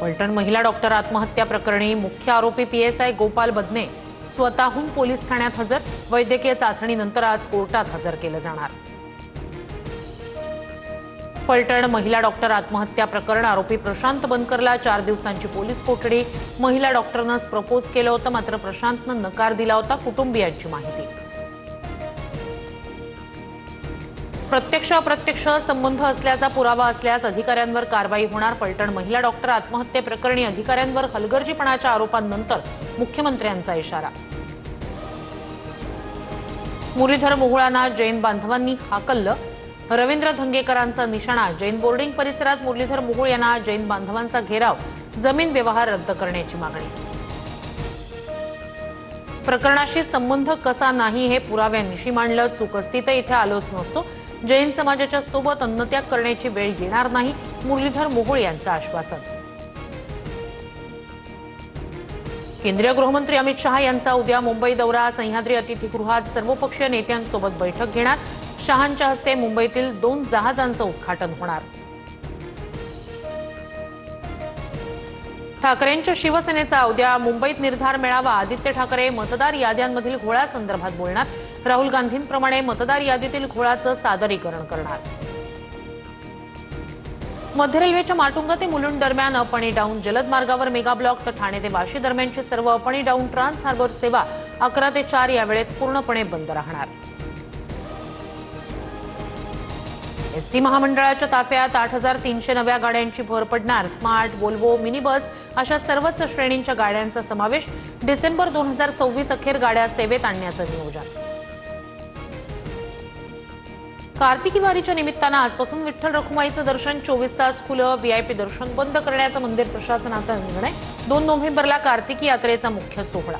फलटण महिला डॉक्टर आत्महत्या प्रकरणी मुख्य आरोपी पीएसआय गोपाल बदने स्वतःहून पोलीस ठाण्यात हजर। वैद्यकीय चाचणीनंतर आज कोर्टात हजर केलं जाणार। फलटण महिला डॉक्टर आत्महत्या प्रकरण आरोपी प्रशांत बनकरला 4 दिवसांची पोलीस कोठडी। महिला डॉक्टरनं प्रपोज केलं होतं, मात्र प्रशांतनं नकार दिला होता, कुटुंबियांची माहिती। प्रत्यक्ष अप्रत्यक्ष संबंध असल्याचा पुरावा असल्यास अधिकाऱ्यांवर कारवाई होणार। फलटण महिला डॉक्टर आत्महत्येप्रकरणी अधिकाऱ्यांवर हलगर्जीपणाच्या आरोपांनंतर मुख्यमंत्र्यांचा इशारा। मुरलीधर मोहोळांना जैन बांधवांनी हाकललं। रवींद्र धंगेकरांचा निशाणा। जैन बोर्डिंग परिसरात मुरलीधर मोहोळ यांना जैन बांधवांचा घेराव। जमीन व्यवहार रद्द करण्याची मागणी। प्रकरणाशी संबंध कसा नाही हे पुराव्यांनिशी मांडलं। चूक असती तर इथे आलोच नसतो। जैन समाजाच्या सोबत अन्नत्याग करण्याची वेळ येणार नाही, मुरलीधर मोहोळ यांचं आश्वासन। केंद्रीय गृहमंत्री अमित शहा यांचा उद्या मुंबई दौरा। सह्याद्री अतिथीगृहात सर्वपक्षीय नेत्यांसोबत बैठक घेणार। शहांच्या हस्ते मुंबईतील 2 जहाजांचं उद्घाटन होणार। ठाकरेंच्या शिवसेनेचा उद्या मुंबईत निर्धार मेळावा। आदित्य ठाकरे मतदार याद्यांमधील घोळासंदर्भात बोलणार। राहुल गांधींप्रमाणे मतदार यादीतील घोळाचं सादरीकरण करणार। मध्य रेल्वेच्या माटुंगा ते मुलुंड दरम्यान अप आणि डाऊन जलद मार्गावर मेगा ब्लॉक, तर ठाणे ते वाशी दरम्यानची सर्व अप आणि डाऊन ट्रान्स हार्बर सेवा 11 ते 4 या वेळेत पूर्णपणे बंद राहणार। एसटी महामंडळाच्या ताफ्यात 8300 नव्या गाड्यांची भर पडणार। स्मार्ट, वोल्वो, मिनी बस अशा सर्वच श्रेणींच्या गाड्यांचा समावेश। डिसेंबर 2024 अखेर गाड्या सेवेत आणण्याचं नियोजन। कार्तिकी वारीच्या निमित्तानं आजपासून विठ्ठल रखुमाईचं दर्शन 24 तास खुलं। व्हीआयपी दर्शन बंद करण्याचा मंदिर प्रशासनाचा निर्णय। 2 नोव्हेंबरला कार्तिकी यात्रेचा मुख्य सोहळा।